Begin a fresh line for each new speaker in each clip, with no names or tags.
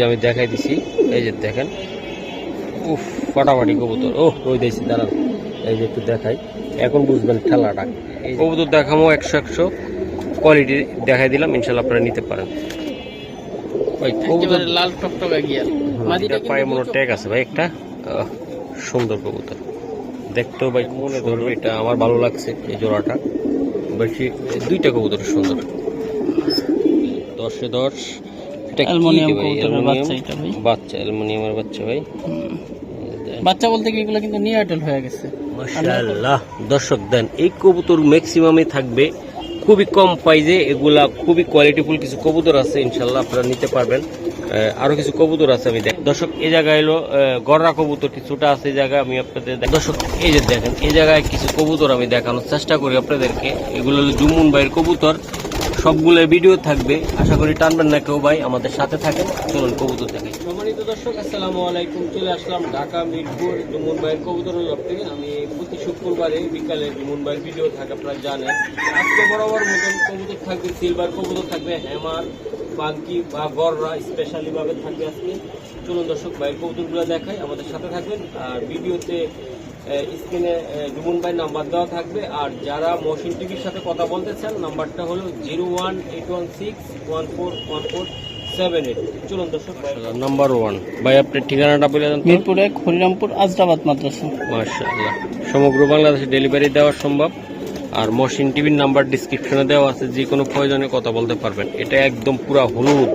আমি দেখাই দিছি, এই যে দেখেন, উফ ফাটাফাটি কবুতর। ও ওই দিয়েছি, দাঁড়ান, এই যে একটু দেখাই, এখন বুঝবেন ঠেলাটা। এই কবুতর দেখামো 100 কোয়ালিটি দেখাই দিলাম, ইনশাল্লাহ আপনারা নিতে পারেন। ভাই কবুতর
লাল টকটকা গিয়ার,
মাদিটা পায়ে মনে ট্যাগ আছে ভাই একটা, সুন্দর কবুতর দেখতেও ভাই মনে ধরবে, এটা আমার ভালো লাগছে এই জোড়াটা বেশি। দুইটা কবুতর সুন্দর, 10-এ 10।
অ্যালুমিনিয়াম কবুতরের বাচ্চা, এটা ভাই
বাচ্চা, অ্যালুমিনিয়ামের বাচ্চা ভাই।
বাচ্চা বলতে কি এগুলো কিন্তু নিউটেল হয়ে গেছে
মাশাআল্লাহ। দর্শক দেন, এই কবুতর ম্যাক্সিমামই থাকবে খুবই কম প্রাইজে, এগুলা খুবই কোয়ালিটিফুল কিছু কবুতর আছে, ইনশাল্লাহ আপনারা নিতে পারবেন। আরো কিছু কবুতর আছে আমি দেখ। দর্শক এই জায়গায় এলো গররা কবুতর কিছুটা আছে, এই জায়গায় আমি আপনাদের দর্শক এই যে দেখেন, এই জায়গায় কিছু কবুতর আমি দেখানোর চেষ্টা করি আপনাদেরকে। এগুলো হলো জুমুন ভাইয়ের কবুতর, সবগুলো ভিডিও থাকবে, আশা করি টানবেন না কেউ ভাই, আমাদের সাথে থাকেন। চলুন কবুতর দেখেন। সম্মানিত দর্শক, আসসালামু আলাইকুম। চলে আসলাম ঢাকা মিরপুর জুমুন ভাইয়ের কবুতর আপনি। আমি প্রতি শুক্রবারে বিকালে জুমুন ভাইয়ের ভিডিও থাকে, আপনারা জানেন। আজকে বরাবর মতন কবুতর থাকবে, সিলভার কবুতর থাকবে, হ্যামার, পাঙ্কি বা গররা স্পেশালি ভাবে থাকবে আজকে। চলুন দর্শক ভাইয়ের কবুতরগুলো দেখাই, আমাদের সাথে থাকবেন। আর ভিডিওতে স্ক্রিনে জুমুন ভাই নাম্বার দেওয়া থাকবে। আর যারা মহসিন টিভির সাথে কথা বলতে চান, নাম্বারটা হলো 01816141478। চলুন দর্শক, নাম্বার 1 ভাই, আপনার ঠিকানাটা বলে দেন।
মিরপুরে হরিরামপুর আজরাবাদ মাদ্রাসা।
মাশাআল্লাহ, সমগ্র বাংলাদেশে ডেলিভারি দেওয়া সম্ভব। আর মহসিন টিভির নাম্বার ডিসক্রিপশনে দেওয়া আছে, যে কোনো প্রয়োজনে কথা বলতে পারবেন। এটা একদম পুরা হলুদ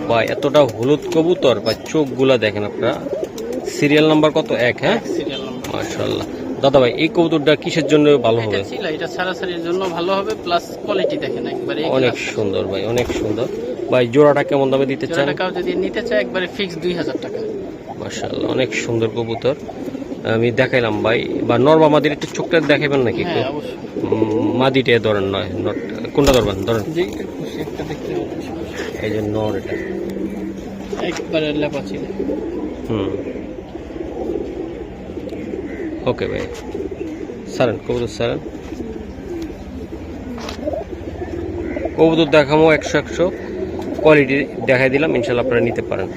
বা এতটা হলুদ কবুতর, বা চোখগুলা দেখেন আপনারা। সিরিয়াল নাম্বার কত? 1। হ্যাঁ,
সিরিয়াল নাম্বার।
মাশাআল্লাহ। দাদা ভাই, এই কবুতরটা কিসের জন্য ভালো হবে?
এটা সারাসারির জন্য ভালো হবে, প্লাস কোয়ালিটি দেখেন একবারে
অনেক সুন্দর ভাই, অনেক সুন্দর ভাই। জোড়াটা কেমন দামে দিতে চান?
জোড়াটা যদি নিতে চায় একবারে ফিক্স 2000 টাকা।
মাশাআল্লাহ, অনেক সুন্দর কবুতর আমি দেখাইলাম ভাই। বা নরবা মাদির একটু চোখটা দেখাবেন নাকি?
হ্যাঁ অবশ্যই।
মাদিটা ধরেন, নয় নট, কোনটা ধরবেন? ধরেন
যেটা খুশি একটা দেখতে পাবেন।
এই যে নর, এটা
একবারে লেপা ছিল।
ওকে ভাই, সারেন কবুতর, সারেন কবুতর দেখামো 100 কোয়ালিটি দেখাই দিলাম, ইনশাল্লাহ আপনারা নিতে পারেন।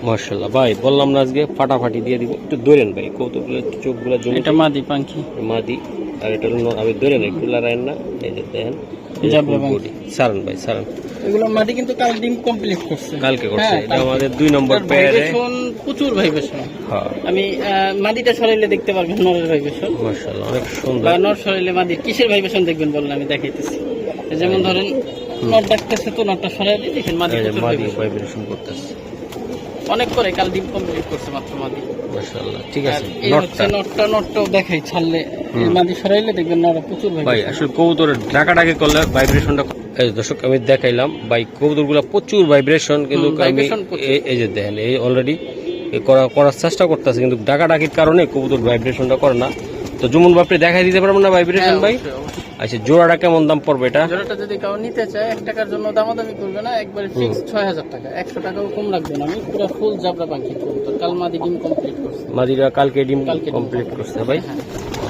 মাশাআল্লাহ ভাই, বললাম না আজকে ফাটাফাটি দিয়ে দিব। একটু ধরেন ভাই কবুতরগুলো, চোখগুলো জমি।
এটা মাদি পাঙ্কি,
মাদি। আর এটা হলো আমি ধরেন, একটু লড়াইন না, এই যে দেখেন সারান ভাই, সারান।
এগুলো মাদি কিন্তু কাল ডিম কমপ্লিট করছে,
কালকে করছে। এটা আমাদের 2 নম্বর পেয়ারে,
প্রচুর ভাইব্রেশন।
হ্যাঁ,
আমি মাদিটা সরাইলে দেখতে পারবেন নরের ভাইব্রেশন।
মাশাআল্লাহ, অনেক সুন্দর।
বা নর সরাইলে মাদি কিসের ভাইব্রেশন দেখবেন বলেন, আমি দেখাইতেছি। যেমন ধরেন নর ডাকতেছে, তো নরটা সরাইলে দেখেন মাদি
ভাইব্রেশন করতেছে।
অনেক করে কাল ডিম কমপ্লিট করছে মাত্র মাদি।
মাশাআল্লাহ, ঠিক আছে।
এই হচ্ছে নরটাও দেখাই, ছাড়লে মাদি সরাইলে দেখবেন নরটা প্রচুর
ভাই। আসলে কবুতরের ডাকাডাকি করলে ভাইব্রেশনটা, এই দর্শক আমি দেখাইলাম ভাই, কবুতরগুলো প্রচুর ভাইব্রেশন, কিন্তু আমি এই যে দেখেন, এই অলরেডি করার চেষ্টা করতেছে, কিন্তু ডাকাডাকির কারণে কবুতর ভাইব্রেশনটা করে না। তো জুমুন বাপরে দেখাই দিতে পারবেন না ভাইব্রেশন ভাই? আচ্ছা, জোড়াটা কেমন দাম পড়বে এটা?
জোড়াটা যদি কেউ নিতে চায় 1 টাকার জন্য দামাদামি করবে না, একবারে ফিক্স 6000 টাকা। 100 টাকাও কম রাখবে না। আমি পুরো ফুল জাবরা পাখি কবুতর, কাল মাদি ডিম কমপ্লিট করছে।
মাদিরা কালকে ডিম কমপ্লিট করছে ভাই।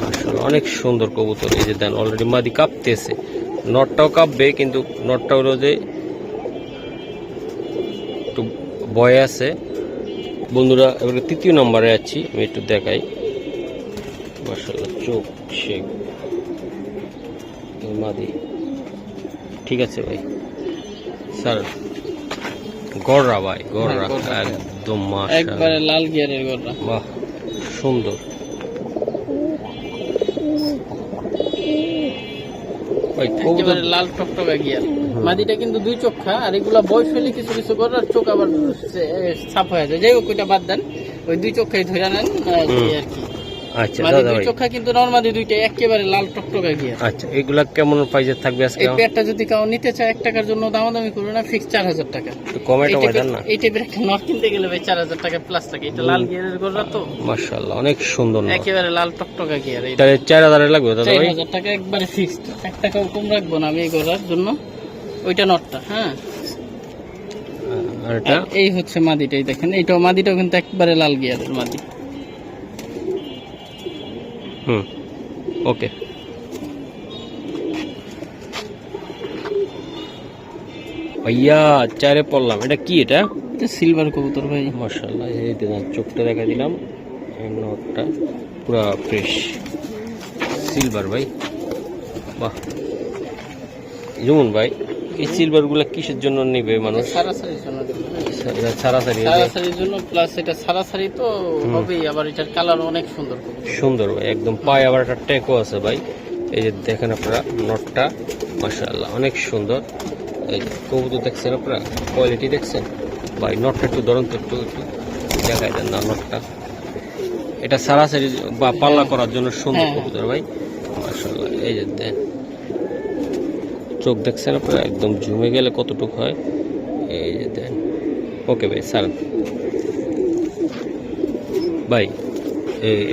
মাশাআল্লাহ, অনেক সুন্দর কবুতর। এই যে দেন, অলরেডি মাদি কাঁপতেছে, নটটাও কাঁপবে, কিন্তু নটটা হলো যে একটু ভয় আছে। বন্ধুরা, এবারে 3য় নম্বরে আছি, আমি একটু দেখাই। মাশাআল্লাহ, চোখ শেখ মাদি, ঠিক আছে ভাই। স্যার গররা ভাই, গররা একদম
একবারে লাল গিয়ারের গররা,
বাহ সুন্দর ভাই।
একেবারে লাল টকটকা গিয়ার। মাদিটা কিন্তু 2 চোখা, আর এগুলা বয়স হলে কিছু কিছু গররার চোখ আবার ছাপ হয়ে যায়। যাই হোক, ওইটা বাদ দেন, ওই 2 চোখাই ধরে নেন আর কি।
আচ্ছা দাদা ভাই,
চোখা কিন্তু নরমালি দুইটা একেবারে লাল টকটকা গিয়ার।
আচ্ছা, এগুলা কেমন প্রাইসে থাকবে আজকে?
এই পেয়ারটা যদি কেউ নিতে চায় 1 টাকার জন্য দামাদামি করবে না, ফিক্স 4000 টাকা।
কমেটা দেন না।
এই টাইপের একটা নর কিনতে গেলে ভাই 4000 টাকা প্লাস থাকে। এটা লাল গিয়ারের গররা তো
মাশাআল্লাহ, অনেক সুন্দর,
একেবারে লাল টকটকা গিয়ার।
এটা 4000 এ লাগবে দাদা ভাই?
4000 টাকা একবারে ফিক্সড, 1 টাকাও কম রাখবো না আমি এই গররার জন্য। ওইটা নরটা, হ্যাঁ।
আর এটা
এই হচ্ছে মাদিটাই দেখেন, এইটাও মাদিটাও কিন্তু একবারে লাল গিয়ারের মাদি।
ওকে ভাইয়া চারে পড়লাম, এটা কি এটা?
এটা সিলভার কবুতর ভাই।
মাশাআল্লাহ, এই দেখেন চোখটা দেখা দিলাম, এই নটটা পুরা ফ্রেশ সিলভার ভাই। বাহ যেমন ভাই, এই সিলভার গুলা কিসের জন্য নিবে মানুষ?
সারাসারির জন্য দেবো ভাই।
এটা ছাড়াছাড়ি
সারাসারির জন্য, প্লাস এটা সারাসারি তো হবেই, আবার এটার কালার অনেক সুন্দর কবুতর।
সুন্দর ভাই, একদম পায়ে আবার একটা ট্যাগও আছে ভাই। এই যে দেখেন আপনারা নটটা, মাশাআল্লাহ অনেক সুন্দর। এই যে কবুতর দেখছেন আপনারা, কোয়ালিটি দেখছেন ভাই। নটটা একটু ধরুন তো, একটু দেখাই দেন না নটটা। এটা সারাসারি বা পাল্লা করার জন্য সুন্দর কবুতর ভাই, মাশাআল্লাহ। এই যে দেন চোখ দেখছেন আপনারা, একদম ঝুমে গেলে কতটুকু হয়, এই যে দেন। ওকে ভাই স্যার, ভাই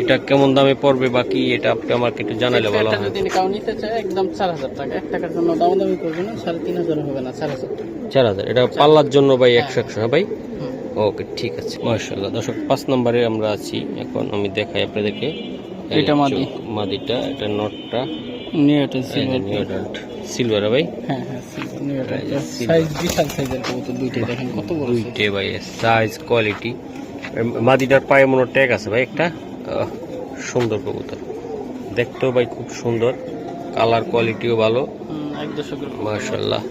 এটা কেমন দামে পড়বে বাকি এটা আপনি আমাকে একটু জানালে ভালো হয়।
যদি কেউ নিতে চায় একদম 4000 টাকা, 1 টাকার জন্য দামাদামি করবে না, 3500 হবে না, 4000 টাকা।
4000 এটা পাল্লার জন্য ভাই 100 হ্যাঁ ভাই। ওকে ঠিক আছে, মাশাআল্লাহ। দর্শক 5 নম্বরে আমরা আছি এখন, আমি দেখাই আপনাদেরকে।
এটা মাদি,
মাদিটা, এটা নটটা
নিউটন
সিলভার ভাই।
হ্যাঁ হ্যাঁ সিলভার নিউটন, সাইজ বিশাল সাইজের কবুতর দুইটাই, দেখেন কত বড়
দুইটাই ভাই, সাইজ কোয়ালিটি। মাদিটার পায়ে মনে ট্যাগ আছে ভাই একটা। সুন্দর কবুতর, দেখতেও ভাই খুব সুন্দর, কালার কোয়ালিটিও ভালো, মাশাআল্লাহ।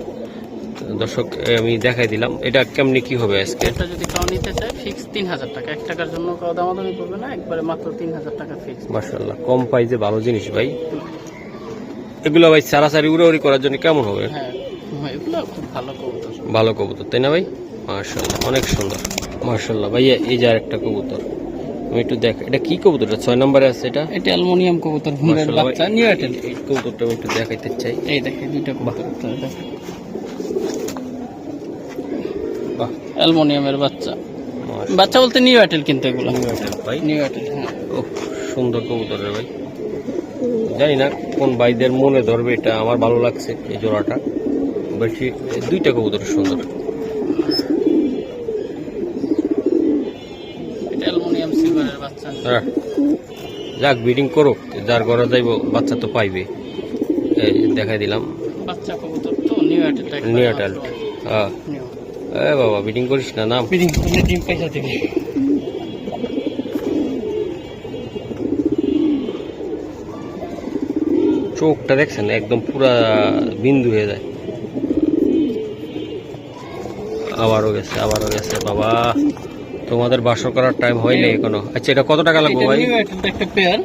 দর্শক আমি দেখাই দিলাম, এটা কেমনি কি হবে আজকে?
এটা যদি কেউ নিতে চায় ফিক্স 3000 টাকা, 1 টাকার জন্য কেউ দামাদামি করবে না, একবারে মাত্র 3000 টাকা ফিক্স।
মাশাআল্লাহ, কম প্রাইসে ভালো জিনিস ভাই। এগুলো ভাই সারাসারি উড়াউড়ি করার জন্য কেমন হবে?
হ্যাঁ এগুলো খুব ভালো কবুতর,
ভালো কবুতর তাই না ভাই? মাশাআল্লাহ অনেক সুন্দর, মাশাআল্লাহ ভাইয়া। এই যে আরেকটা কবুতর, আমি একটু দেখ, এটা কি কবুতর? 6 নম্বরে আছে এটা।
এটা অ্যালুমিনিয়াম কবুতর, ভুঁড়ের বাচ্চা নিউটেল।
এই কবুতরটা আমি একটু দেখাইতে চাই।
এই দেখেন দুইটা কবুতর, বাহ অ্যালুমিনিয়ামের বাচ্চা। বাচ্চা বলতে নিউটেল, কিন্তু এগুলো
নিউটেল ভাই,
নিউটেল। হ্যাঁ
ও সুন্দর কবুতর রে ভাই। জানি না কোন ভাইদের মনে ধরবে, এটা আমার ভালো লাগছে এই জোড়াটা বেশি। দুইটা কবুতর সুন্দর,
অ্যালুমিনিয়াম সিলভারের বাচ্চা।
যাক ব্রিডিং করুক, যার ঘরে যাইব বাচ্চা তো পাইবে। এই দেখাই দিলাম
বাচ্চা কবুতর তো নিউটেল।
নিউটেল এ বাবা, ব্রিডিং করিস না, নাম
ব্রিডিং করলে ডিম পয়সা দেবে।
চোখটা দেখছেন একদম পুরা বিন্দু হয়ে যায়। আবারও গেছে বাবা, তোমাদের বাসর করার টাইম হয়নি এখনো। আচ্ছা এটা কত টাকা লাগবে ভাই?
একটা পেয়ার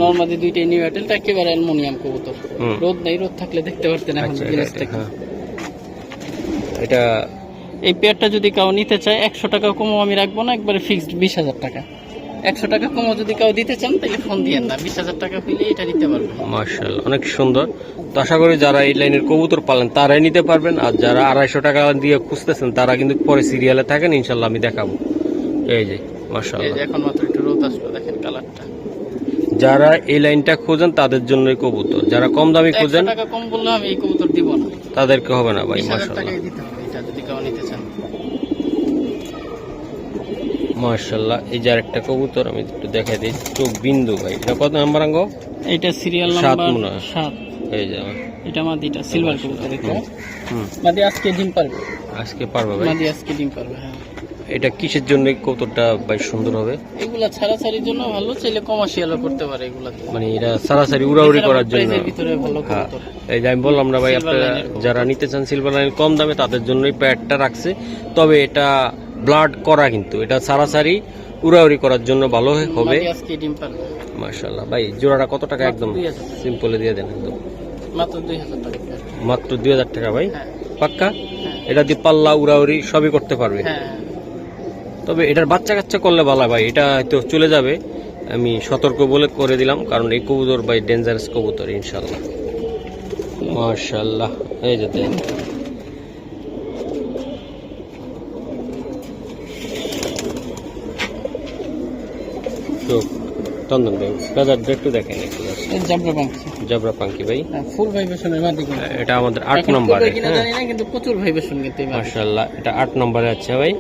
নরমালি দুইটাই নিউটেল, একেবারে অ্যালুমিনিয়াম কবুতর। রোদ নাই, রোদ থাকলে দেখতে পারতেন এখন জিনিসটা।
এটা
এই পেয়ারটা যদি কেউ নিতে চায় 100 টাকা কমও আমি রাখবো না, একবারে ফিক্সড 20000 টাকা। 100 টাকা কমও যদি কেউ দিতে চান তাহলে ফোন দিয়েন না, 20000 টাকা হইলে এটা নিতে পারবেন।
মাশাআল্লাহ অনেক সুন্দর। তো আশা করি যারা এই লাইনের কবুতর পালেন তারাই নিতে পারবেন, আর যারা 250 টাকা দিয়ে খুঁজতেছেন তারা কিন্তু পরে সিরিয়ালে থাকেন, ইনশাল্লাহ আমি দেখাবো। এই যে মাশাআল্লাহ,
এখন মাত্র একটু রোদ আসলো, দেখেন কালারটা।
যারা এই লাইনটা খোঁজেন তাদের জন্যই কবুতর, যারা কম দামি খোঁজেন,
100 টাকা কম বললে আমি এই কবুতর দিব না,
তাদেরকে হবে না ভাই।
20000
মাশাআল্লাহ
টাকাই দিতে হবে এটা যদি কেউ নিতে চান।
মাশাআল্লাহ এই যে আরেকটা কবুতর আমি একটু দেখাই দিই, চোখ বিন্দু ভাই। এটা কত নাম্বার আঙ্গ?
এটা সিরিয়াল
7
নাম্বার
মনে হয়।
7।
এই যে
এটা মাদিটা সিলভার কবুতর। এটা মাদি আজকে ডিম পারবে,
আজকে পারবে ভাই?
মাদি আজকে ডিম পারবে। হ্যাঁ
এটা কিসের জন্য কবুতরটা ভাই সুন্দর হবে?
এগুলা ছাড়াছাড়ির জন্য ভালো, চাইলে কমার্শিয়ালও করতে পারে এগুলা,
মানে এটা সারাসারি উড়াউড়ি করার জন্য।
ভিতরে ভালো কবুতর।
এই যে আমি বললাম না ভাই, আপনারা যারা নিতে চান সিলভার লাইন কম দামে তাদের জন্যই প্যাডটা রাখছে। তবে এটা ব্লাড করা, কিন্তু এটা সারাসারি উড়াউড়ি করার জন্য ভালো হবে।
আজকে ডিম পারবে।
মাশাআল্লাহ ভাই, জোড়াটা কত টাকা? একদম সিম্পলে দিয়ে দেন, একদম
মাত্র 2000 টাকা।
মাত্র 2000 টাকা ভাই?
হ্যাঁ
পাক্কা? এটা দিয়ে পাল্লা উড়াউড়ি সবই করতে পারবে।
হ্যাঁ
তবে এটার বাচ্চা কাচ্চা করলে ভালো ভাই, এটা হয়তো চলে যাবে, আমি সতর্ক বলে করে দিলাম, কারণ এই কবুতর ভাই ডেঞ্জারাস কবুতর ইনশাআল্লাহ। মাশাআল্লাহ এই যে দেন, চোখ চন্দন ভাই বাজার একটু দেখেন, একটু জাবরা পাঙ্কি ভাই,
ফুল ভাইব্রেশনের মাদি।
এটা আমাদের 8 নম্বরে।
জানি না কিন্তু প্রচুর ভাইব্রেশন কিন্তু।
মাশাআল্লাহ এটা 8 নম্বরে আছে ভাই।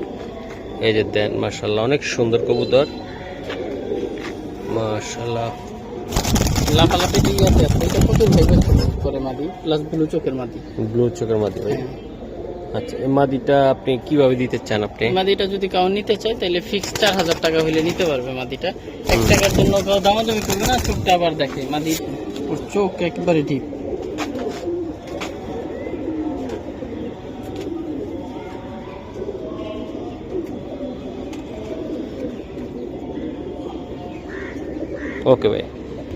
এই যে দেন মাশাআল্লাহ অনেক সুন্দর কবুতর, মাশাআল্লাহ।
লাফালাফি দিয়ে আছে, এটা প্রচুর ভাইব্রেশন করে মাদি, প্লাস ব্লু চোখের মাদি।
ব্লু চোখের মাদি ভাই, আচ্ছা, এই মাদিটা আপনি কিভাবে দিতে চান আপনি?
মাদিটা যদি কাউ নিতে চায় তাহলে ফিক্স 4000 টাকা হলে নিতে পারবে মাদিটা। 1 টাকার জন্য কাউ দামাদামি করবে না। চোখটা আবার দেখে, মাদি ওর চোখ একেবারে ডিপ।
ওকে ভাই,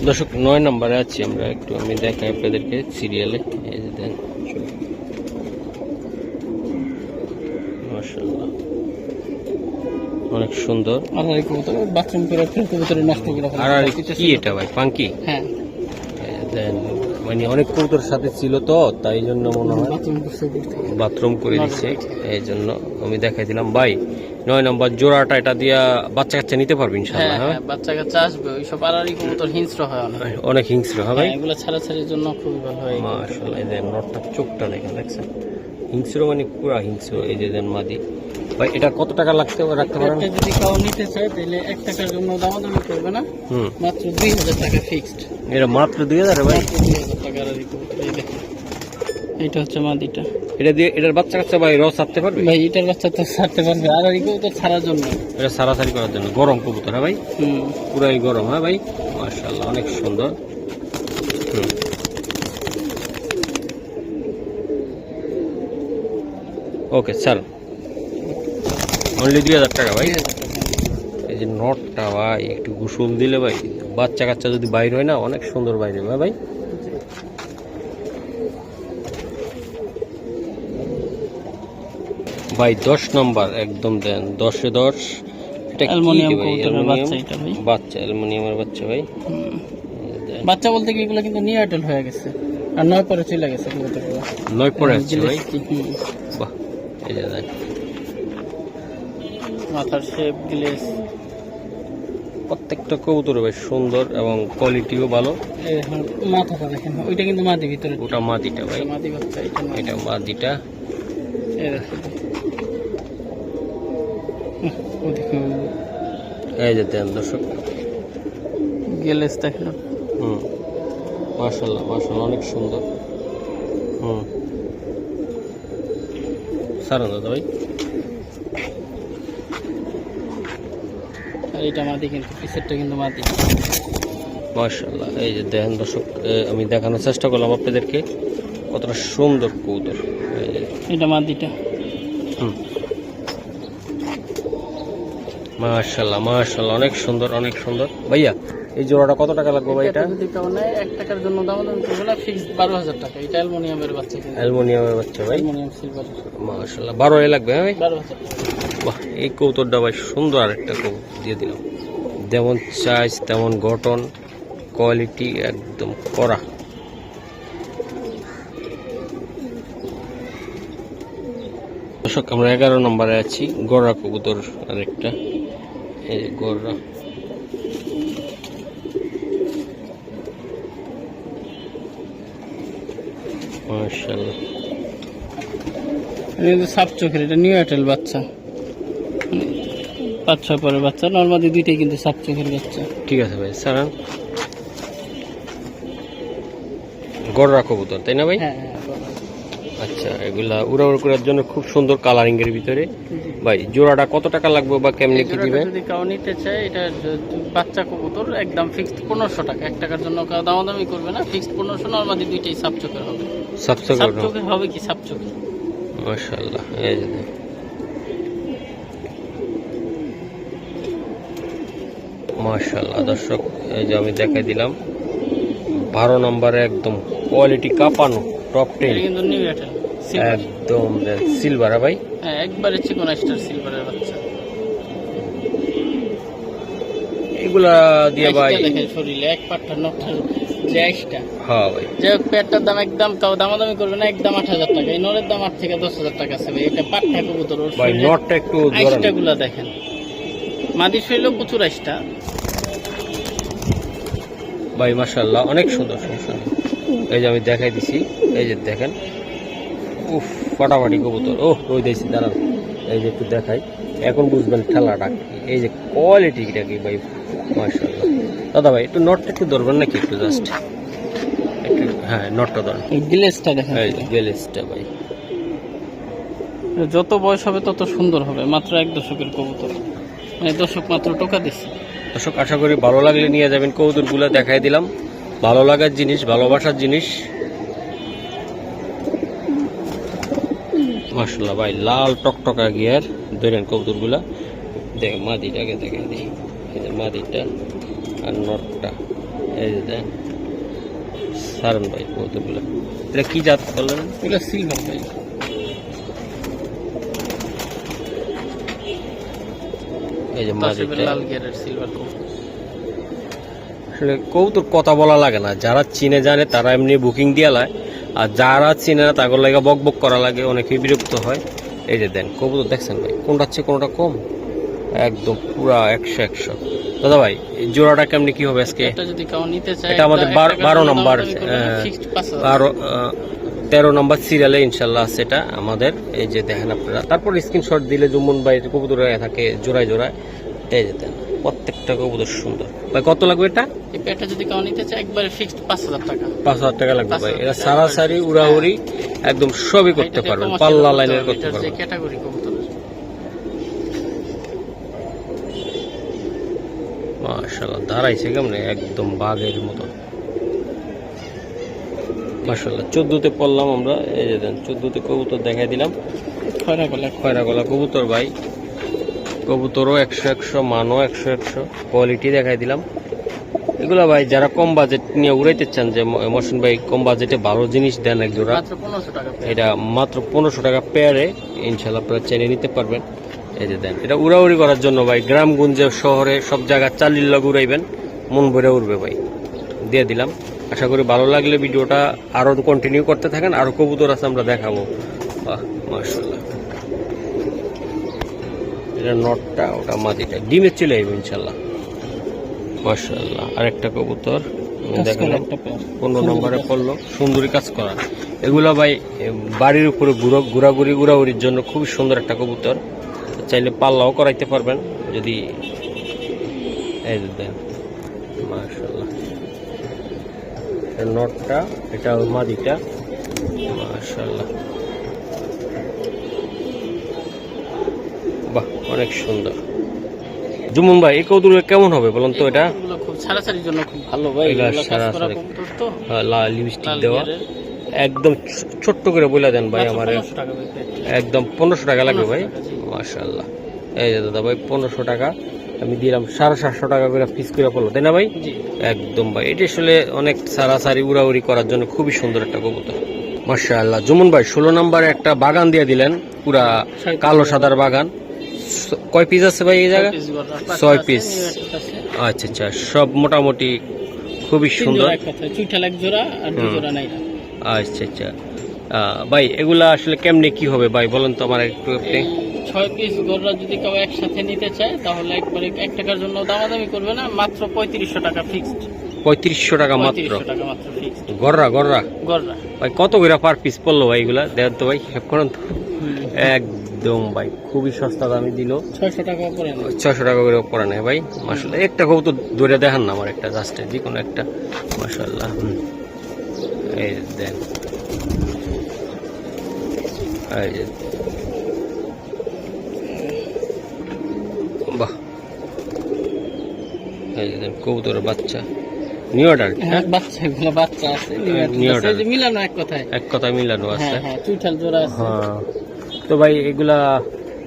দর্শক 9 নম্বরে আছি আমরা, একটু আমি দেখাই আপনাদেরকে সিরিয়ালে। এই যে দেন, মাশাআল্লাহ অনেক সুন্দর।
আর এই কবুতর বাথরুম করে কবুতরের নষ্ট করে ফেলে।
আর কি এটা ভাই, পাঙ্কি?
হ্যাঁ,
দেন মানে অনেক কবুতর সাথে ছিল তো, তাই জন্য মনে হয় বাথরুম করে দিচ্ছে, এই জন্য আমি দেখাই দিলাম। ভাই 9 নম্বর জোড়াটা, এটা দিয়া বাচ্চা কাচ্চা নিতে পারবে ইনশাআল্লাহ?
হ্যাঁ, বাচ্চা কাচ্চা আসবে। ওইসব আড়াআড়ি কবুতর হিংস্র হয়
অনেক হিংস্র হয় ভাই।
এগুলো ছাড়াছাড়ির জন্য খুবই ভালো হয়।
মাশাআল্লাহ, এই যে নটটা, চোখটা দেখেন, হিংস্র মানে পুরা হিংস্র। এই যে দেন মাদি ভাই, এটা কত টাকা রাখতে পারেন?
যদি কাউ নিতে চায় তাহলে 1 টাকার জন্য দামাদামি করবে না, মাত্র 2000 টাকা ফিক্সড।
এটা মাত্র 2000 ভাই?
2000 টাকা আর এটা হচ্ছে মাদিটা।
এটা দিয়ে এটার বাচ্চা কাচ্চা ভাই রস ছাড়তে পারবে
ভাই? এটার বাচ্চা তো ছাড়তে পারবে, আর এই কবুতর ছাড়ার জন্য,
এটা সারাসারি করার জন্য। গরম কবুতর হ্যাঁ ভাই, পুরাই গরম। হ্যাঁ ভাই, মাশাআল্লাহ অনেক সুন্দর। ওকে স্যার, অনলি 2000 টাকা ভাই। এই যে নটটা ভাই, একটু গোসল দিলে ভাই বাচ্চা কাচ্চা যদি বাইর হয় না, অনেক সুন্দর বাইরে হয় ভাই। ভাই 10 নম্বর একদম দেন, 10-এ 10। এটা কি ভাই? বাচ্চা, অ্যালুমিনিয়ামের বাচ্চা ভাই।
বাচ্চা বলতে কি এগুলো কিন্তু নিউটেল হয়ে গেছে, আর 9 পরে চলে গেছে কবুতরগুলো।
9 পরে আছে ভাই? বাহ, এই যে দেন
মাথার শেপ, গ্লেজ,
প্রত্যেকটা কবুতর বেশ সুন্দর এবং কোয়ালিটিও ভালো।
মাথাটা দেখেন, ওইটা কিন্তু মাদি ভিতরে,
ওটা মাদিটা ভাই,
মাদি বাচ্চা।
এটা মাদিটা। এই যে দেন দর্শক,
গ্লেজ দেখেন।
মাশাআল্লাহ মাশাআল্লাহ অনেক সুন্দর। সারান দাদা ভাই।
আর এটা মাদি, কিন্তু পিছেরটা কিন্তু মাদি।
মাশাআল্লাহ, এই যে দেখেন দর্শক, আমি দেখানোর চেষ্টা করলাম আপনাদেরকে কতটা সুন্দর কবুতর।
এটা মাদিটা।
মাশাআল্লাহ মাশাআল্লাহ অনেক সুন্দর, অনেক সুন্দর। ভাইয়া এই জোড়াটা কত টাকা লাগবে ভাই? এটা
যদি কেউ নেয় 1 টাকার জন্য দামাদামি করবে না, ফিক্সড 12000 টাকা। এটা অ্যালুমিনিয়ামের বাচ্চা,
অ্যালুমিনিয়ামের বাচ্চা ভাই,
অ্যালুমিনিয়াম সিলভার।
মাশাআল্লাহ 12 লাগবে হ্যাঁ ভাই?
12000।
বাহ, এই কবুতরটা ভাই সুন্দর, আরেকটা কবুতর দিয়ে দিলাম। যেমন সাইজ তেমন গঠন, কোয়ালিটি একদম কড়া। দর্শক আমরা 11 নম্বরে আছি, গড়া কবুতর আরেকটা। এই যে গড়া, মাশাআল্লাহ
সাপ চোখের, এটা নিউ এয়ারটেল বাচ্চা, 5-6 পরে বাচ্চা। নর্মালি দুইটাই কিন্তু সাপ চোখের বাচ্চা।
ঠিক আছে ভাই, সারান। গড়া কবুতর তাই না ভাই?
হ্যাঁ,
আচ্ছা, এগুলা উড়াউড়ি করার জন্য খুব সুন্দর কালারিং এর ভিতরে। ভাই জোড়াটা কত টাকা লাগবে বা কেমনে কি দিবেন?
যদি কাউ নিতে চায়, এটা বাচ্চা কবুতর, একদম ফিক্সড 1500 টাকা। 1 টাকার জন্য কাউ দামাদামি করবে না, ফিক্সড 1500। নর্মালি দুইটাই সাপ চোখের হবে। সাপ চোখের হবে কি সাপ চোখের।
মাশাআল্লাহ, এই যে মাশাআল্লাহ দর্শক, এই যে আমি দেখাই দিলাম 12 নম্বরে একদম কোয়ালিটি কাপানো, টপ 10
কিন্তু নিউ এয়ারটেল
একদম সিলভার ভাই।
হ্যাঁ, একবারে চিকন স্টার সিলভারের বাচ্চা।
এগুলা দিয়ে ভাই
দেখেন শরীরে এক পাটটা নকটার যে আইসটা।
হ্যাঁ ভাই,
যে পেটটার দাম একদম কাউ দামাদামি করবে না, একদম 8000 টাকা। এই নরের দাম 8 থেকে 10000 টাকা আছে ভাই। এটা পাটটা কবুতর,
ভাই নটটা একটু
আইসটা গুলা দেখেন, মাদি শরীরে প্রচুর আইসটা
ভাই। মাশাআল্লাহ অনেক সুন্দর সুন্দর। এই যে আমি দেখাই দিছি, এই যে দেখেন, উফ ফাটাফাটি কবুতর। ও ওই দিয়েছি, দাঁড়ান এই যে একটু দেখাই, এখন বুঝবেন খেলাটা। এই যে কোয়ালিটিটা কি ভাই, মাশাআল্লাহ। দাদা ভাই একটু নটটা একটু ধরবেন নাকি, একটু জাস্ট একটু। হ্যাঁ নটটা ধরেন,
গ্লেজটা দেখেন,
এই গ্লেজটা ভাই
যত বয়স হবে তত সুন্দর হবে। মাত্র 1 দশকের কবুতর, মানে দর্শক মাত্র টোকা দিচ্ছে।
দর্শক আশা করি ভালো লাগলে নিয়ে যাবেন। কবুতরগুলো দেখাই দিলাম, ভালো লাগার জিনিস, ভালোবাসার জিনিস। মাশাআল্লাহ ভাই, লাল টকটকা গিয়ার ধরেন কবুতরগুলা। দেখ মাদিটাকে দেখাই দিই, এই যে মাদিটা আর নটটা, এই যে দেন সারন ভাই কবুতরগুলা। এটা কি জাত বললেন?
এটা সিলভার ভাই,
এই যে মাদিটা
লাল গিয়ারের সিলভার কবুতর।
আসলে কবুতর কথা বলা লাগে না, যারা চিনে জানে তারা এমনি বুকিং দিয়ে লায়, আর যারা চিনে না তাদের লাগে বক বক করা লাগে, অনেকে বিরক্ত হয়। এই যে দেন কবুতর দেখছেন ভাই, কোনটা হচ্ছে কোনটা কম, একদম পুরা 100 দাদা ভাই এই জোড়াটা কেমনি কি হবে আজকে?
এটা যদি কেউ নিতে চায়,
এটা আমাদের 12 নম্বর 13 নম্বর সিরিয়ালে ইনশাল্লাহ আছে এটা আমাদের। এই যে দেখেন আপনারা, তারপর স্ক্রিনশট দিলে জুমন ভাই কবুতর থাকে জোড়ায় জোড়ায়। এই যে দেন প্রত্যেকটা কবুতর সুন্দর ভাই। কত লাগবে এটা?
এই পেয়ারটা যদি কেউ নিতে চায় একবারে ফিক্সড 5000 টাকা।
5000 টাকা লাগবে ভাই। এটা সারাসারি উড়াউড়ি একদম সবই করতে পারবেন, পাল্লা লাইনের করতে
যে
পারবেন।
ক্যাটাগরি কবুতর।
মাশাআল্লাহ দাঁড়াইছে কেমনে, একদম বাঘের মতো। মাশাআল্লাহ 14তে পড়লাম আমরা। এই যে দেন 14তে কবুতর দেখাই দিলাম, খয়রা গলা কবুতর ভাই। কবুতরও 100 মানও 100 কোয়ালিটি দেখাই দিলাম। এগুলা ভাই যারা কম বাজেট নিয়ে উড়াইতে চান, যে মহসিন ভাই কম বাজেটে ভালো জিনিস দেন এক জোড়া,
মাত্র 1500 টাকা।
এটা মাত্র 1500 টাকা পেয়ারে ইনশাল্লাহ আপনারা চাইলে নিতে পারবেন। এই যে দেন এটা উড়াউড়ি করার জন্য ভাই, গ্রামগঞ্জে শহরে সব জায়গায় চালির লগ উড়াইবেন, মন ভরে উড়বে ভাই। দিয়ে দিলাম, আশা করি ভালো লাগলে ভিডিওটা আরো কন্টিনিউ করতে থাকেন। আরো কবুতর আছে আমরা দেখাবো। বাহ মাশাআল্লাহ, এটা নটটা, ওটা মাদিটা, ডিমে চলে আসবে ইনশাল্লাহ। মাশাআল্লাহ আরেকটা কবুতর দেখালাম, 15 নম্বরে পড়লো, সুন্দরী কাজ করা। এগুলো ভাই বাড়ির উপরে ঘোরাঘুরি উড়াউড়ির জন্য খুবই সুন্দর একটা কবুতর, চাইলে পাল্লাও করাইতে পারবেন যদি। এই যে দেন মাশাআল্লাহ নটটা, এটা মাদিটা, মাশাআল্লাহ বাহ অনেক সুন্দর। জুমন ভাই এই কবুতর কেমন হবে বলুন তো? এটা
খুব ছাড়াছাড়ির জন্য খুব ভালো ভাই,
এগুলা
এগুলা কাজ করা
সারাসারি।
কবুতর তো,
লাল লিপস্টিক
লাল
দেওয়া,
গিয়ারের।
একদম ছোট্ট করে বলে দেন ভাই
মাত্র
আমার।
1500 টাকা ভাই পেয়ারটা।
একদম 1500 টাকা লাগবে ভাই।
1500 টাকা, জি।
মাশাআল্লাহ এই যে দাদা ভাই 1500 টাকা আমি দিলাম, 750 টাকা করে পিস করে পড়লো, তাই না ভাই?
জি
একদম ভাই, এটা আসলে অনেক সারাসারি উড়াউড়ি করার জন্য খুবই সুন্দর একটা কবুতর। মাশাআল্লাহ জুমন ভাই 16 নম্বরে একটা বাগান দিয়ে দিলেন, পুরা কালো সাদার বাগান। কয় পিস আছে ভাই এই জায়গা? 6 পিস। আচ্ছা আচ্ছা, সব মোটামুটি খুবই সুন্দর।
চুইঠাল এক জোড়া আর দুই জোড়া নাই।
আচ্ছা আচ্ছা ভাই এগুলা আসলে কেমনে কি হবে ভাই বলেন তো আমার একটু আপনি।
6 পিস গররা যদি কেউ একসাথে নিতে চায় তাহলে একবারে 1 টাকার জন্য দামাদামি করবে না, মাত্র 3500 টাকা ফিক্সড।
3500 টাকা মাত্র?
3500 টাকা মাত্র ফিক্সড।
গররা
গররা
ভাই কত করে পার পিস পড়লো ভাই এগুলা? দেন তো ভাই হিসাব করুন তো। একদম ভাই খুবই সস্তা দামি দিল,
600 টাকা করে না,
600 টাকা করে পড়া নেই ভাই। মাশাআল্লাহ একটা কবুতর ধরে দেখান না আমার, একটা জাস্ট যে কোনো একটা। মাশাআল্লাহ এই দেন, এই যে বাহ, এই যে দেন কবুতরের বাচ্চা, নিউ অর্ডার।
হ্যাঁ বাচ্চা, এগুলো বাচ্চা আছে,
নিউ অর্ডার,
যে মিলানো এক কথায়,
এক কথায় মিলানো আছে।
হ্যাঁ হ্যাঁ চুইঠাল জোড়া আছে।
হ্যাঁ তো ভাই এগুলা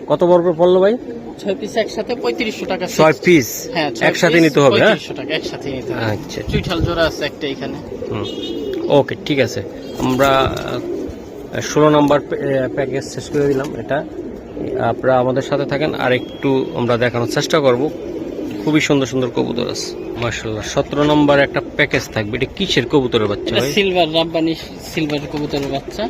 কত বড় করে পড়লো ভাই?
6 পিস একসাথে 3500 টাকা।
6 পিস
হ্যাঁ
একসাথে নিতে হবে? হ্যাঁ
3500 টাকা একসাথে নিতে হবে।
আচ্ছা
চুইঠাল জোড়া আছে একটা এখানে।
ওকে ঠিক আছে, আমরা 16 নম্বর প্যাকেজ শেষ করে দিলাম। এটা আপনারা আমাদের সাথে থাকেন, আর একটু আমরা দেখানোর চেষ্টা করব। খুবই সুন্দর সুন্দর কবুতর আছে মাশাআল্লাহ। 17 নম্বর একটা প্যাকেজ থাকবে। এটা কিসের কবুতরের বাচ্চা ভাই?
সিলভার রাব্বানি সিলভার কবুতরের বাচ্চা।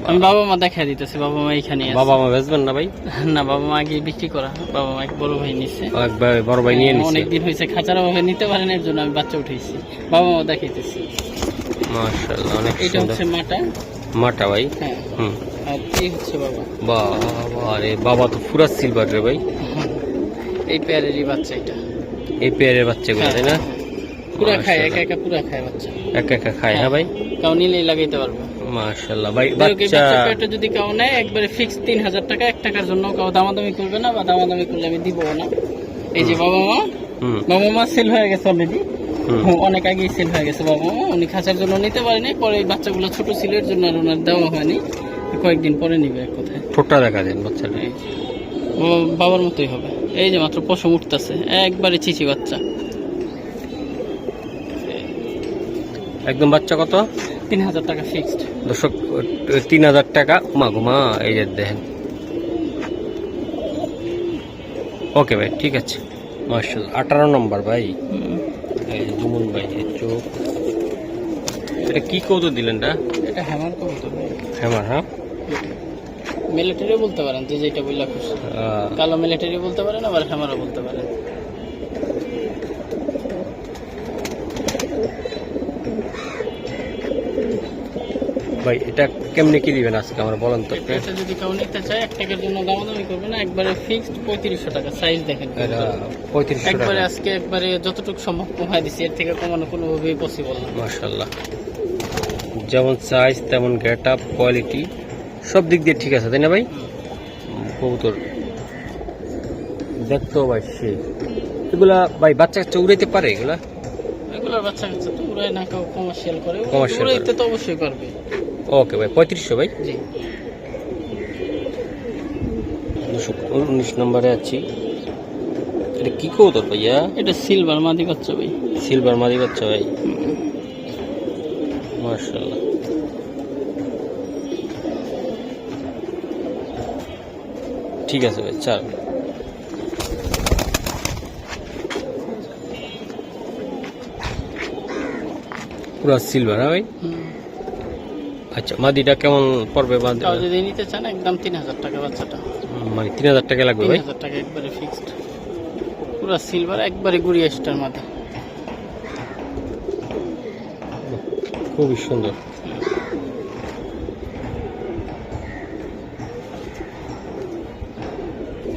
আমি বাবা মা দেখা দিতেছে, বাবা মা এখানে আছে।
বাবা মা বেচবেন না ভাই?
না বাবা মা আগে বিক্রি করা, বাবা মা এক বড় ভাই নিছে,
একবার বড় ভাই নিয়ে নিছে।
অনেকদিন হয়েছে খাঁচারা ভাবে নিতে পারেন, এর জন্য আমি বাচ্চা উঠেছি, বাবা মা দেখাইতেছি।
মাশাআল্লাহ অনেক
এটা
সুন্দর।
হচ্ছে মাটা।
মাটা ভাই?
হ্যাঁ আর এই হচ্ছে বাবা।
বাবা রে, বাবা তো পুরা সিলভার রে ভাই।
এই পেয়ারেরই বাচ্চা এটা,
এই পেয়ারের বাচ্চাগুলো তাই না?
পুরা খায়, একা একা পুরা খায় বাচ্চা,
একা একা খায়। হ্যাঁ ভাই
কাউ নিলেই লাগাইতে পারবে।
মাশাআল্লাহ ভাই।
এই
বাচ্চা
বাচ্চাটা যদি কেউ নেয় একবারে ফিক্স 3000 টাকা, 1 টাকার জন্য কেউ দামাদামি করবে না, বা দামাদামি করলে আমি দিব না। এই যে বাবা মা, বাবা মা সেল হয়ে গেছে অলরেডি, অনেক আগেই সেল হয়ে গেছে বাবা মা। উনি খাঁচার জন্য নিতে পারেনি, পরে এই বাচ্চাগুলো ছোট ছিল এর জন্য আর ওনার দেওয়া হয়নি, কয়েকদিন পরে নিবে এক কথায়।
ঠোঁটটা দেখা দেন বাচ্চাটা,
ও বাবার মতোই হবে। এই যে মাত্র পশম উঠতেছে, একবারে চিচি বাচ্চা।
একদম বাচ্চা কত?
3000 টাকা ফিক্সড।
দর্শক 3000 টাকা। মা ঘুমা, এই যে দেখেন। ওকে ভাই, ঠিক আছে। মাশাআল্লাহ 18 নম্বর ভাই। এই যে জুমুন ভাই, এই চোখ। এটা কি কবুতর দিলেন?
এটা হ্যামার কবুতর।
হ্যামার? হ্যাঁ,
মিলিটারি বলতে পারেন, যে যেটা বললা খুশি। কালো মিলিটারি বলতে পারেন, আবার হ্যামারও বলতে পারেন।
ভাই এটা কেমনে কি দিবেন আজকে আমার বলেন তো?
এটা যদি কেউ নিতে চায় 1 টাকার জন্য দামাদামি করবে না, একবারে ফিক্সড 3500 টাকা। সাইজ দেখেন,
এটা 3500 টাকা।
একবারে আজকে একবারে যতটুকু সম্ভব কমাই দিছি, এর থেকে কমানো কোনোভাবেই পসিবল না।
মাশাআল্লাহ, যেমন সাইজ তেমন গেট আপ, কোয়ালিটি সব দিক দিয়ে ঠিক আছে, তাই না ভাই? কবুতর দেখতো ভাই সে। এগুলা ভাই বাচ্চা কাচ্চা উড়াইতে পারে?
এগুলোর বাচ্চা কাচ্চা তো উড়ায় না, কেউ কমার্শিয়াল করে।
Commercial
উড়াইতে তো অবশ্যই পারবে।
ওকে ভাই, 3500 ভাই।
জি।
19 নম্বরে আছি। এটা কি কবুতর ভাইয়া?
এটা সিলভার মাদি বাচ্চা ভাই।
সিলভার মাদি বাচ্চা ভাই, মাশাআল্লাহ। ঠিক আছে ভাই, চাল। পুরো সিলভার? হ্যাঁ ভাই। আচ্ছা, মাদিটা কেমন পড়বে?
কেউ যদি নিতে চান একদম 3000 টাকা বাচ্চাটা।
মানে 3000 টাকা লাগবে ভাই?
3000 টাকা একবারে ফিক্সড। পুরো সিলভার, একবারে গুড়ি স্টার মাথা।
খুবই সুন্দর।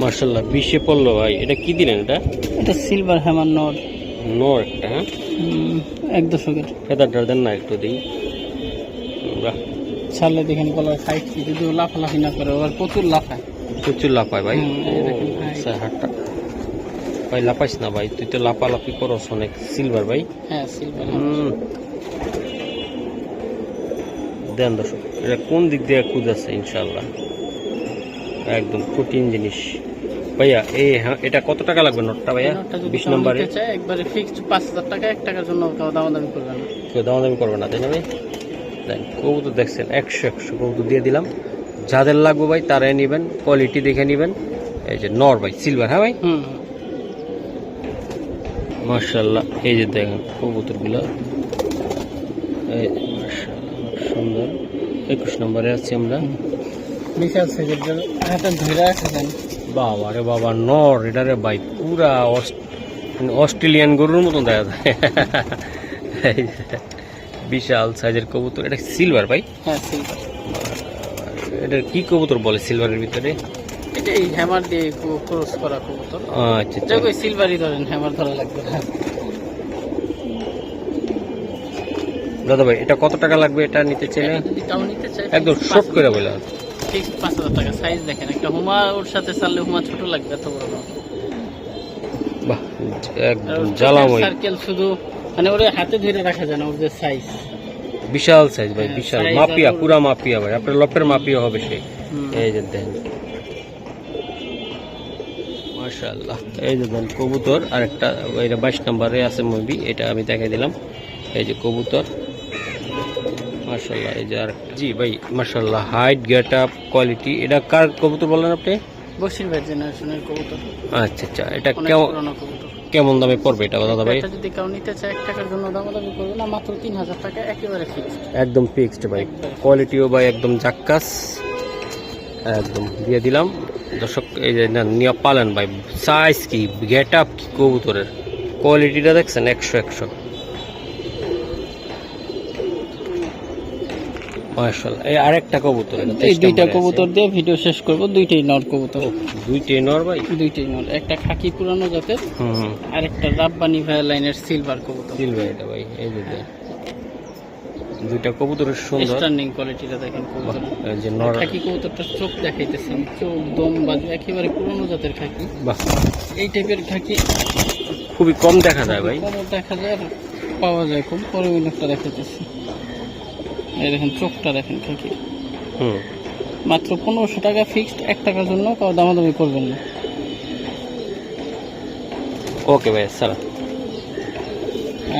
মাশাআল্লাহ 20-এ পড়লো ভাই। এটা কি দিলেন?
এটা সিলভার হ্যামার নর।
নর একটা? হ্যাঁ,
1 দশকের।
ফেদারটা দেন না একটু দিই। বাহ,
ছাড়লে দেখেন গলার সাইড কি, যদি লাফালাফি না করে, ওর প্রচুর লাফায়।
প্রচুর লাফায় ভাই।
এই দেখেন ভাই।
আচ্ছা, হাটটা ভাই লাফাইস না ভাই, তুই তো লাফালাফি করস অনেক। সিলভার ভাই?
হ্যাঁ সিলভার।
দেন দর্শক, এটা কোন দিক দিয়ে কুদাচ্ছে? ইনশাআল্লাহ একদম কঠিন জিনিস ভাইয়া। এটা কত টাকা লাগবে নটটা ভাইয়া? 20 নম্বরে
একবারে ফিক্সড 5000 টাকা। 1 টাকার জন্য কেউ দামাদামি করবে না।
কেউ দামাদামি করবে না, তাই না ভাই? দেন কবুতর দেখছেন, 100 কবুতর দিয়ে দিলাম। যাদের লাগবে ভাই তারাই নেবেন, কোয়ালিটি দেখে নেবেন। এই যে নর ভাই, সিলভার। হ্যাঁ ভাই, মাশাআল্লাহ। এই যে দেখেন কবুতরগুলো, এই মাশাআল্লাহ সুন্দর। 21 নম্বরে আছি আমরা।
বিশাল সাইজের হাতে ধরে রাখেন।
বাবা রে বাবা, নর এটা রে ভাই, পুরা অস্ট্রেলিয়ান গরুর মতন দেখা যায়। বিশাল সাইজের কবুতর। এটা সিলভার ভাই?
হ্যাঁ সিলভার।
এটা কি কবুতর বলে সিলভারের ভিতরে?
এটা এই হ্যামার দিয়ে ক্রস করা কবুতর।
আচ্ছা,
দেখো সিলভারই ধরেন, হ্যামার ধরা লাগবে না।
দাদা ভাই এটা কত টাকা লাগবে? এটা নিতে চাইলে
যদি কেউ নিতে চায়
একদম শর্ট করে বলে।
ঠিক 5000 টাকা। সাইজ দেখেন, একটা হুমা ওর সাথে চাললে হুমা ছোট লাগবে, এত বড় না।
বাহ, একদম জ্বালাময়
সার্কেল, শুধু মানে ওরে হাতে ধরে রাখা যায় না, ওর যে সাইজ
বিশাল সাইজ ভাই, বিশাল
size
মাপিয়া,
আর
পুরা মাপিয়া ভাই। আপনার লপের মাপিয়া হবে সে। এই যে দেন, মাশাআল্লাহ। এই যে দেন কবুতর। আর একটা এটা 22 নম্বরে আছে মুভি, এটা আমি দেখাই দিলাম। এই যে কবুতর, মাশাআল্লাহ। এই যে আর জি ভাই, মাশাআল্লাহ, হাইট, গেট আপ, কোয়ালিটি। এটা কার কবুতর বললেন আপনি?
বশির ভাই জেনারেশনের কবুতর।
আচ্ছা আচ্ছা, এটা
অনেক
কেমন
পুরনো কবুতর।
কেমন দামে পড়বে এটা দাদা ভাই?
এটা যদি কেউ নিতে চায় 1 টাকার জন্য দামাদামি করবে না, মাত্র 3000 টাকা, একেবারে ফিক্সড।
একদম ফিক্সড ভাই। কোয়ালিটিও ভাই একদম জাক্কাস, একদম দিয়ে দিলাম। দর্শক এই যে নিয়ে পালেন ভাই। সাইজ কি, গেট আপ কি কবুতরের, কোয়ালিটিটা দেখছেন 100। মাশাআল্লাহ। এই আরেকটা কবুতর,
এই দুইটা কবুতর দিয়ে ভিডিও শেষ করব। দুইটাই নর কবুতর।
দুইটাই নর ভাই?
দুইটাই নর। একটা খাকি পুরানো জাতের, আর একটা রাব্বানি ভাই লাইনের সিলভার কবুতর।
সিলভার এটা ভাই। এই যে দুইটা কবুতরের সুন্দর
স্ট্যান্ডিং কোয়ালিটিটা দেখেন কবুতর।
এই যে নর
খাকি কবুতরটার চোখ দেখাইতেছি আমি, চোখ দম বাজু একেবারে পুরনো জাতের খাকি।
বাহ,
এই টাইপের খাকি
খুবই কম দেখা যায় ভাই।
কম দেখা যায় আর পাওয়া যায় কম। পরে ওই একটা দেখাইতেছি, এই দেখেন চোখটা দেখেন খাকি।
হুম,
মাত্র 1500 টাকা ফিক্সড, 1 টাকার জন্য কাউ দামাদামি করবেন না।
ওকে ভাই, সালাম।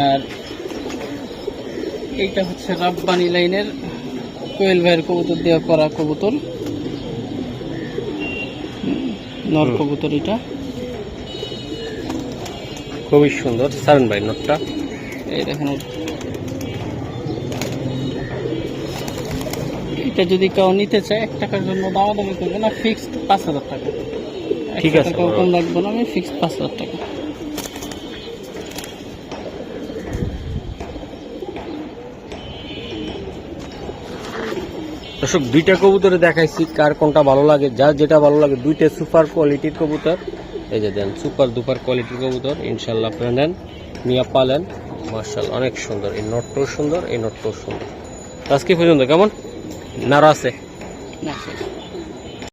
আর এইটা হচ্ছে রাব্বানি লাইনের কোয়েল ভাইয়ের কবুতর দেওয়া করা কবুতর, নর কবুতর। এটা
খুবই সুন্দর সারেন ভাই নটটা।
এই দেখেন, এটা যদি কেউ নিতে চায় 1 টাকার জন্য দামাদামি করবে না, ফিক্সড 5000 টাকা।
ঠিক আছে,
টাকা কম রাখবো না আমি, ফিক্সড 5000 টাকা।
দর্শক দুইটা কবুতরে দেখাইছি, কার কোনটা ভালো লাগে, যার যেটা ভালো লাগে। দুইটা সুপার কোয়ালিটির কবুতর, এই যে দেন সুপার দুপার কোয়ালিটির কবুতর। ইনশাল্লাহ আপনারা নেন, নিয়ে পালেন। মার্শাল্লাহ অনেক সুন্দর, এই নটটাও সুন্দর, এই নটটাও সুন্দর। আজকে পর্যন্ত কেমন নাড়া আছে?
না,